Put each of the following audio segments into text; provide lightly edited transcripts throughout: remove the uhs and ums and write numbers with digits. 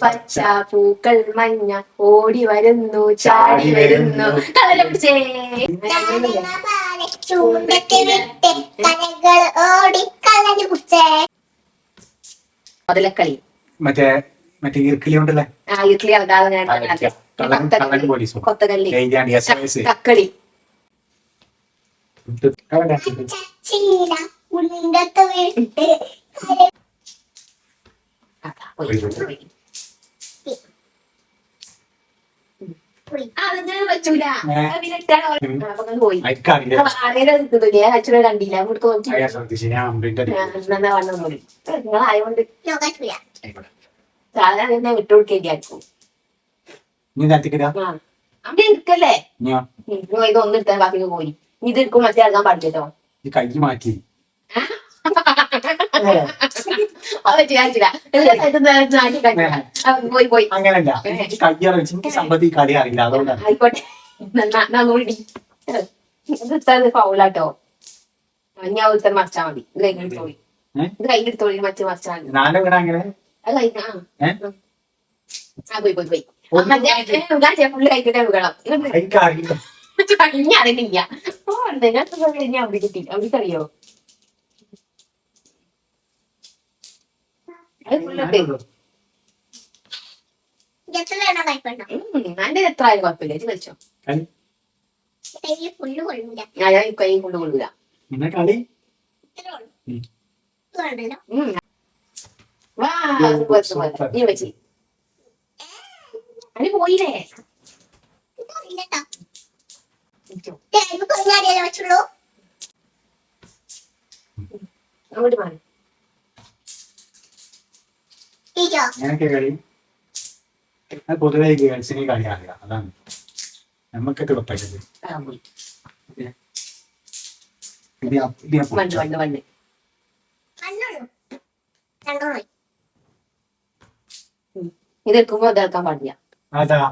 പച്ച പൂക്കൾ മഞ്ഞ ഓടി വരുന്നു ചാടി വരുന്നു മുതലക്കളി മറ്റേ മറ്റേ ഈർക്കിലി ഉണ്ടല്ലേ ഈർക്കിലി കൊത്തകല്ലി കക്കളി പോയി കണ്ടില്ല നിങ്ങളായോണ്ട് സാധാരണ വിട്ടുകൊടുക്കേക്കും അവിടെ ഇരിക്കല്ലേ ഇതൊന്നും എടുത്താൽ ബാക്കി പോയി ഇത് എടുക്കും മറ്റേ ഇറങ്ങാൻ പാടില്ലോ കൈ മാറ്റി പോയി പോയി അങ്ങനല്ല എനിക്ക് കയ്യറിച്ച് സമ്പത്തി കളി അറിയില്ല അതുകൊണ്ടാണ് ആയിക്കോട്ടെ ഫൗളാട്ടോ ഞാൻ ഒരുത്തർ മറിച്ചാ മതി ഇത് കൈയെടുത്തോളി ഇത് കൈയെടുത്തോളി മറ്റു മറിച്ചാ മതി നാലെങ്ങനെ അങ്ങനെ അത് കഴിഞ്ഞാ പോയി പോയി പോയി ഫുള്ള് കഴിക്കട്ടെ വീഴണം അറിയില്ല ഞാൻ അവിടെ കിട്ടി അവിടെ അറിയോ എന്റെ എത്ര ആയാലും കുഴപ്പമില്ല ഇത് കളിച്ചോ ഞാൻ കൈ കൊണ്ട് കൊള്ളൂല നീ വെച്ചി അത് പോയില്ലേ അങ്ങോട്ട് മാറി ഞാനൊക്കെ കളി പൊതുവെ ഗേൾസിനെ കളി അറിയാം അതാണ് നമുക്കൊക്കെ കുഴപ്പമില്ലത് ഇത് എടുക്കുമ്പോ ഇതാക്കാൻ പാടില്ല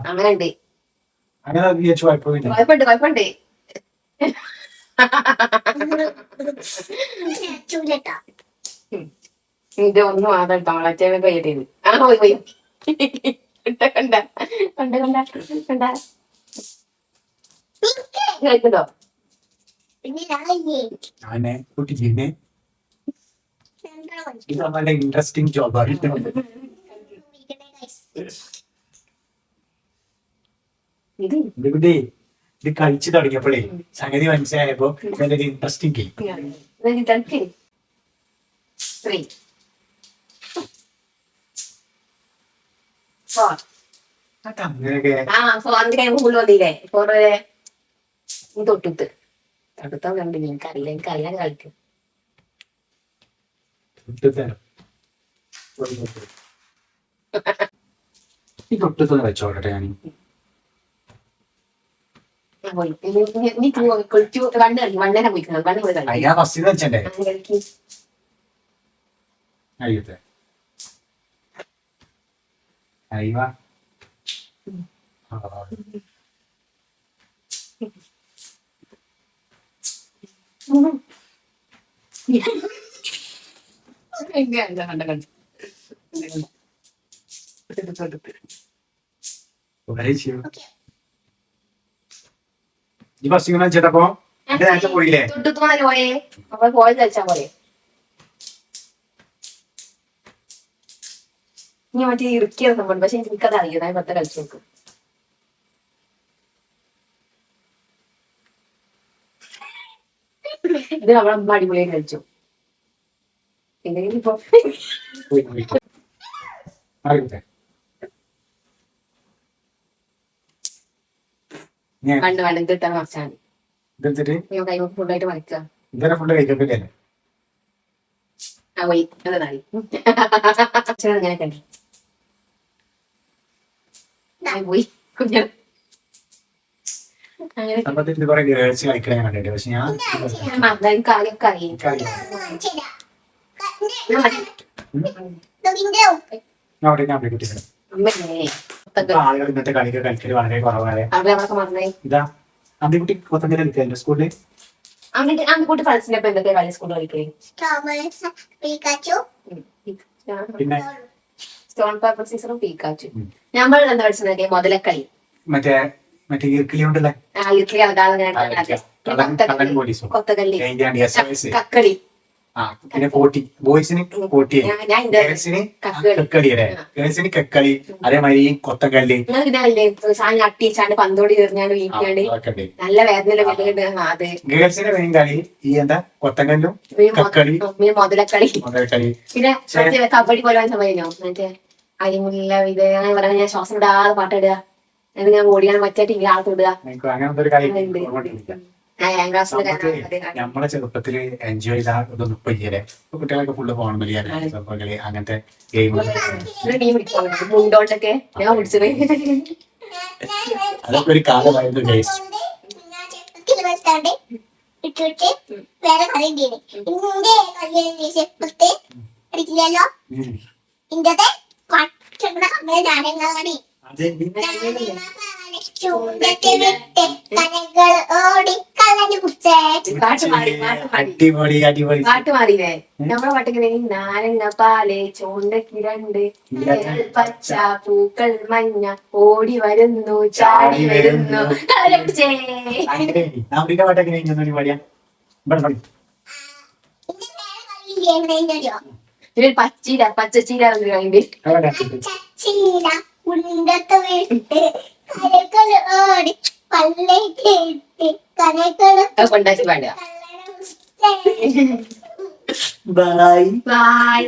അങ്ങനെ ഉണ്ട് അങ്ങനെ കുഴപ്പമുണ്ട് കുഴപ്പമുണ്ട് ഇത് ഒന്നും ആദ്യം തവളച്ചേവ കൈയിട്ടത് പോയി പോയി കണ്ട കണ്ട കണ്ട കണ്ട കേൾക്കുണ്ടോ ഇൻട്രസ്റ്റിംഗ് ജോബാണ് ഇത് കഴിച്ചു തുടങ്ങിയപ്പോഴേ സംഗതി മനസ്സിലായപ്പോ നല്ലൊരു ഇൻട്രസ്റ്റിംഗ് ഗെയിം തൊട്ടിട്ട് തടുത്താ കണ്ടില്ല എനിക്കറിയില്ല എനിക്കറിയാൻ കളിക്കും തൊട്ടത്തൊന്ന് വെച്ചോട്ടെ ഞാൻ നീ കുളിച്ചു കണ്ണ് കളി മണ്ണനെ പോയിക്കണം കണ്ണ് പോയി കളി ഞാൻ ഫസ്റ്റ് വെച്ചേ അയ്യത്തെ അയ്യ ഈ ഫസ്റ്റ് ഇങ്ങനെ വെച്ചിട്ടപ്പോ നേരത്തെ പോയില്ലേ പോയേ അപ്പൊ പോയത് കളിച്ചാ പോലെ ഇനി മറ്റേ ഇറുക്കിയത് സംഭവം പക്ഷെ എനിക്കത് അറിയാം ഞാൻ പത്ത് കളിച്ചു നോക്കും ഇത് നമ്മളെ അമ്മ അടിപൊളിയായി കളിച്ചു പിന്നെ ഇപ്പൊ വേണ്ട വേണ്ട ഇത് ഇട്ടാൽ മറിച്ചാൽ മതി കൈ ഫുള്ളായിട്ട് മറിക്കുക ഫുഡ് കഴിക്കണ്ടേ ആ പോയി അതായി അങ്ങനെ കണ്ടി പോയി കുഞ്ഞ ഗേൾസ് കളിക്കണ കണ്ടിട്ട് പക്ഷെ ഞാൻ കാര്യമൊക്കെ അറിയാം ആളുകൾ ഇന്നത്തെ കളിക്ക് കളിക്കല് വളരെ കുറവാണ് ഇതാ അന്തിക്കുട്ടി കൊത്തങ്കര കളിക്കല്ലോ സ്കൂളില് അന്തിക്കുട്ടി ഫ്രണ്ട്സിന്റെ ഒപ്പം എന്തൊക്കെ കളി സ്കൂളിൽ കളിക്കല് പിന്നെ സ്റ്റോൺ പേപ്പർ സീസറും പീക്കാച്ചു. നമ്മൾ എന്താ പഠിച്ചത്? മുതലക്കളി. മറ്റേ മറ്റേ ഈർക്കിലി കൊണ്ടല്ലേ ഇർക്കിലി കൊത്തകല്ലി, കക്കളി. പിന്നെ പോട്ടി, ബോയ്സിന് പോട്ടി, ഗേൾസിന് കക്കളി അല്ലേ, ഗേൾസിന് കക്കളി. അതേമാതിരി കൊത്തക്കല്ല്, സാധനം അട്ടിച്ചാണ്ട് പന്തോടി എറിഞ്ഞാണ്ട് വീക്കാണ്ട് നല്ല വേദന. അത് ഗേൾസിന്റെ മെയിൻ കളി ഈ എന്താ കൊത്തക്കല്ലും കക്കളി, മുതലക്കളി. മുതലക്കളി. പിന്നെ കബഡി പോലെ സമയമോ മറ്റേ അരിമുല്ല ഇത് അങ്ങനെ പറഞ്ഞ ഞാൻ ശ്വാസം ഇടാതെ പാട്ടിടുക, എന്നിട്ട് ഞാൻ ഓടിയാണ് മറ്റേ ടീമിൽ ആൾത്തിടുക. അങ്ങനത്തെ ഒരു കളി നമ്മളെ ചെറുപ്പത്തില് എൻജോയ് ചെയ്ത ഇതൊന്നും ഇപ്പൊ ഇല്ലേ. കുട്ടികളൊക്കെ ഫുള്ള് ഫോൺ കളി അങ്ങനത്തെ ഗെയിം മുണ്ടോട്ടൊക്കെ ഞാൻ പിടിച്ചത്. അതൊക്കെ ഒരു കാലമായിരുന്നു ഗൈസ്. അടിപൊളി അടിപൊളി പാട്ട് മാറിയില്ലേ? നമ്മളെ പാട്ടിങ്ങനെ നാരങ്ങ പാല് ചൂണ്ടക്കിരണ്ട് പച്ച പൂക്കൾ മഞ്ഞ ഓടി വരുന്നു ചാടി വരുന്നു. പച്ചീര പച്ചച്ചീര കൊണ്ടാക്കി പാടുക. Bye bye.